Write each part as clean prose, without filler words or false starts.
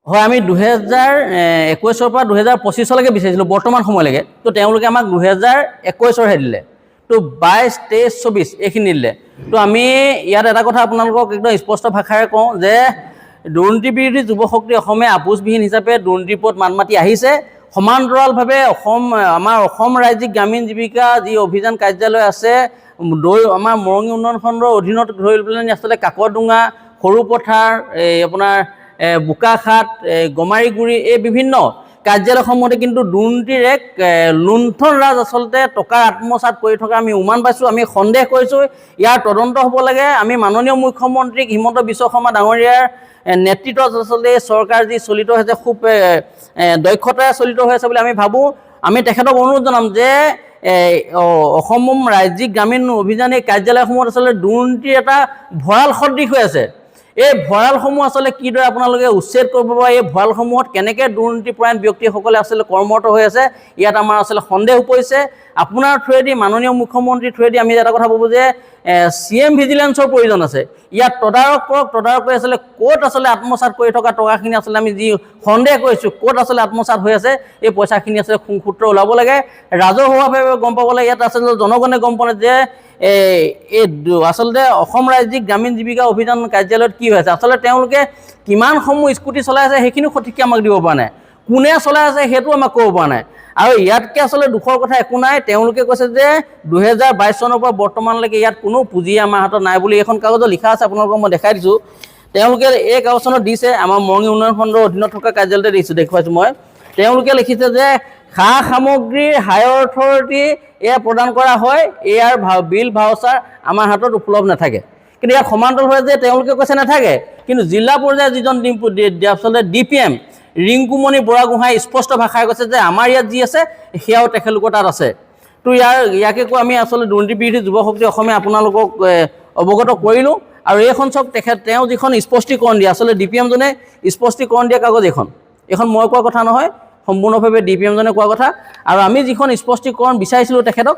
হয় আমি 2021 পৰা 2025 লৈকে বিচাৰিছিলোঁ বৰ্তমান সময়লৈকে তো তেওঁলোকে আমাক 2021ৰহে দিলে তো 22, 23, 24 এইখিনি দিলে তো আমি ইয়াত এটা কথা আপোনালোকক একদম স্পষ্ট ভাষাৰে কওঁ যে দুৰ্নীতি বিৰোধী যুৱ শক্তি অসমে আপোচবিহীন হিচাপে দুৰ্নীতিৰ ওপৰত মাত মাতি আহিছে সমান্তৰালভাৱে আমাৰ অসম ৰাজ্যিক গ্ৰামীণ জীৱিকা যি অভিযান কাৰ্যালয় আছে আমাৰ মৰঙী উন্নয়ন খণ্ডৰ অধীনত ধৰি পেলাই আচলতে কাকডোঙা সৰুপথাৰ আপোনাৰ বোকাখাট গমাৰিগুৰি এই বিভিন্ন কাৰ্যালয়সমূহতে কিন্তু দুৰ্নীতিৰ এক লুণ্ঠন ৰাজ আচলতে টকা আত্মসাৎ কৰি থকা আমি উমান পাইছোঁ আমি সন্দেহ কৰিছোঁ ইয়াৰ তদন্ত হ'ব লাগে আমি মাননীয় মুখ্যমন্ত্ৰীক হিমন্ত বিশ্ব শৰ্মা ডাঙৰীয়াৰ নেতৃত্বত আচলতে চৰকাৰ যি চলিত হৈছে খুব দক্ষতাৰে চলিত হৈ আছে বুলি আমি ভাবোঁ আমি তেখেতক অনুৰোধ জনাম যে অসম ৰাজ্যিক গ্ৰামীণ অভিযান এই কাৰ্যালয়সমূহত আচলতে দুৰ্নীতিৰ এটা ভঁৰাল সদৃশ হৈ আছে এই ভঁৰালসমূহ আচলতে কিদৰে আপোনালোকে উচ্ছেদ কৰিব বা এই ভঁৰালসমূহত কেনেকৈ দুৰ্নীতিপৰায়ণ ব্যক্তিসকলে আচলতে কৰ্মৰত হৈ আছে ইয়াত আমাৰ আচলতে সন্দেহ পৰিছে আপোনাৰ থ্ৰুৱেদি মাননীয় মুখ্যমন্ত্ৰীৰ থ্ৰুৱেদি আমি এটা কথা ভাবোঁ যে CM ভিজিলেন্সৰ প্ৰয়োজন আছে ইয়াত তদাৰক কৰি আচলতে ক'ত আচলতে আত্মসাৎ কৰি থকা টকাখিনি আচলতে আমি যি সন্দেহ কৰিছোঁ ক'ত আচলতে আত্মসাৎ হৈ আছে এই পইচাখিনি আচলতে খুংসূত্ৰ ওলাব লাগে ৰাজহুৱাভাৱে গম পাব লাগে ইয়াত আচলতে জনগণে গম পালে যে এই আচলতে অসম ৰাজ্যিক গ্ৰামীণ জীৱিকা অভিযান কাৰ্যালয়ত কি হৈ আছে আচলতে তেওঁলোকে কিমানসমূহ স্কুটি চলাই আছে সেইখিনিও সঠিককৈ আমাক দিব পৰা নাই কোনে চলাই আছে সেইটো আমাক ক'ব পৰা নাই আৰু ইয়াতকৈ আচলতে দুখৰ কথা একো নাই তেওঁলোকে কৈছে যে 2022 চনৰ পৰা বৰ্তমানলৈকে ইয়াত কোনো পুঁজি আমাৰ হাতত নাই বুলি এখন কাগজত লিখা আছে আপোনালোকক মই দেখাই দিছোঁ তেওঁলোকে এই কাগজখনত দিছে আমাৰ মৰঙী উন্নয়ন খণ্ডৰ অধীনত থকা কাৰ্যালয়তে দেখুৱাইছোঁ মই তেওঁলোকে লিখিছে যে সা সামগ্ৰীৰ হায়াৰ অথৰিটি এয়া প্ৰদান কৰা হয় ইয়াৰ বিল ভাউচাৰ আমাৰ হাতত উপলব্ধ নাথাকে কিন্তু ইয়াত সমান্তৰালভাৱে যে তেওঁলোকে কৈছে নাথাকে কিন্তু জিলা পৰ্যায়ৰ যিজন আচলতে DPM ৰিংকুমণি বৰাগোহাঁই স্পষ্ট ভাষাৰে কৈছে যে আমাৰ ইয়াত যি আছে সেয়াও তেখেতলোকৰ তাত আছে তো ইয়াকে কৈ আমি আচলতে দুৰ্নীতি বিৰোধী যুৱ শক্তি অসমে আপোনালোকক অৱগত কৰিলোঁ আৰু এইখন চব তেওঁ যিখন স্পষ্টীকৰণ দিয়ে আচলতে DPM জনে স্পষ্টীকৰণ দিয়া কাগজ এইখন মই কোৱা কথা নহয় সম্পূৰ্ণভাৱে DPM জনে কোৱা কথা আৰু আমি যিখন স্পষ্টীকৰণ বিচাৰিছিলোঁ তেখেতক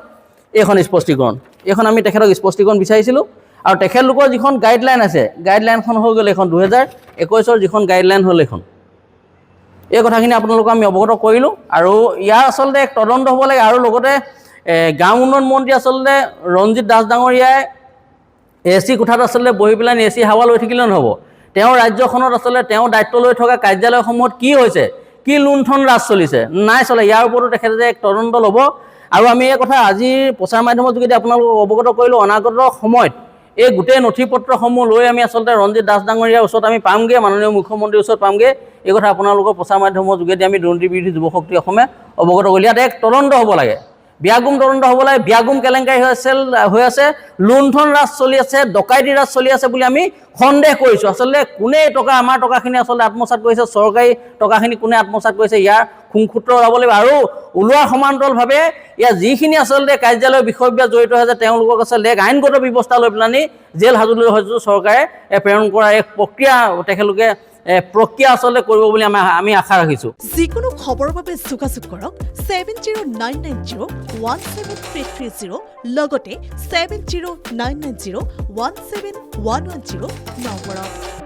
এইখন স্পষ্টীকৰণ এইখন আমি তেখেতক স্পষ্টীকৰণ বিচাৰিছিলোঁ আৰু তেখেতলোকৰ যিখন গাইডলাইন আছে গাইডলাইনখন হৈ গ'ল এইখন 2021 যিখন গাইডলাইন হ'ল এইখন এই কথাখিনি আপোনালোকক আমি অৱগত কৰিলোঁ আৰু ইয়াৰ আচলতে এক তদন্ত হ'ব লাগে আৰু লগতে গাঁও উন্নয়ন মন্ত্ৰী আচলতে ৰঞ্জিত দাস ডাঙৰীয়াই AC কোঠাত আচলতে বহি পেলাই AC হাৱা লৈ থাকিলে নহ'ব তেওঁ ৰাজ্যখনত আচলতে তেওঁ দায়িত্ব লৈ থকা কাৰ্যালয়সমূহত কি হৈছে কি লুণ্ঠন ৰাজ চলিছে নাই চলে ইয়াৰ ওপৰতো তেখেতে যে এক তদন্ত ল'ব আৰু আমি এই কথা আজিৰ প্ৰচাৰ মাধ্যমৰ যোগেদি আপোনালোকক অৱগত কৰিলোঁ অনাগত সময়ত এই গোটেই নথি পত্ৰসমূহ লৈ আমি আচলতে ৰঞ্জিত দাস ডাঙৰীয়াৰ ওচৰত আমি পামগৈ মাননীয় মুখ্যমন্ত্ৰীৰ ওচৰত পামগৈ এই কথা আপোনালোকৰ প্ৰচাৰ মাধ্যমৰ যোগেদি আমি দুৰ্নীতি বিৰোধী যুৱ শক্তি অসমে অৱগত কৰিলোঁ ইয়াত এক তদন্ত হ'ব লাগে ব্যাগুম তদন্ত হ'ব লাগে ব্যাগুম কেলেংকাৰী হৈ আছে লুণ্ঠন ৰাজ চলি আছে ডকাইতি ৰাজ চলি আছে বুলি আমি সন্দেহ কৰিছোঁ আচলতে কোনে আমাৰ টকাখিনি আচলতে আত্মসাৎ কৰিছে চৰকাৰী টকাখিনি কোনে আত্মসাৎ কৰিছে ইয়াৰ খুংসূত্ৰ ওলাব লাগিব আৰু ওলোৱাৰ সমান্তৰালভাৱে ইয়াৰ যিখিনি আচলতে কাৰ্যালয়ৰ বিষয়বিলাক জড়িত হৈ আছে তেওঁলোকক আচলতে এক আইনগত ব্যৱস্থা লৈ পেলানি জেল হাজতলৈ হয়তো চৰকাৰে প্ৰেৰণ কৰা এক প্ৰক্ৰিয়া তেখেতলোকে প্ৰক্ৰিয়া আচলতে কৰিব বুলি আমি আশা ৰাখিছোঁ যিকোনো খবৰৰ বাবে যোগাযোগ কৰক 7099017330 লগতে 7099017110 নম্বৰত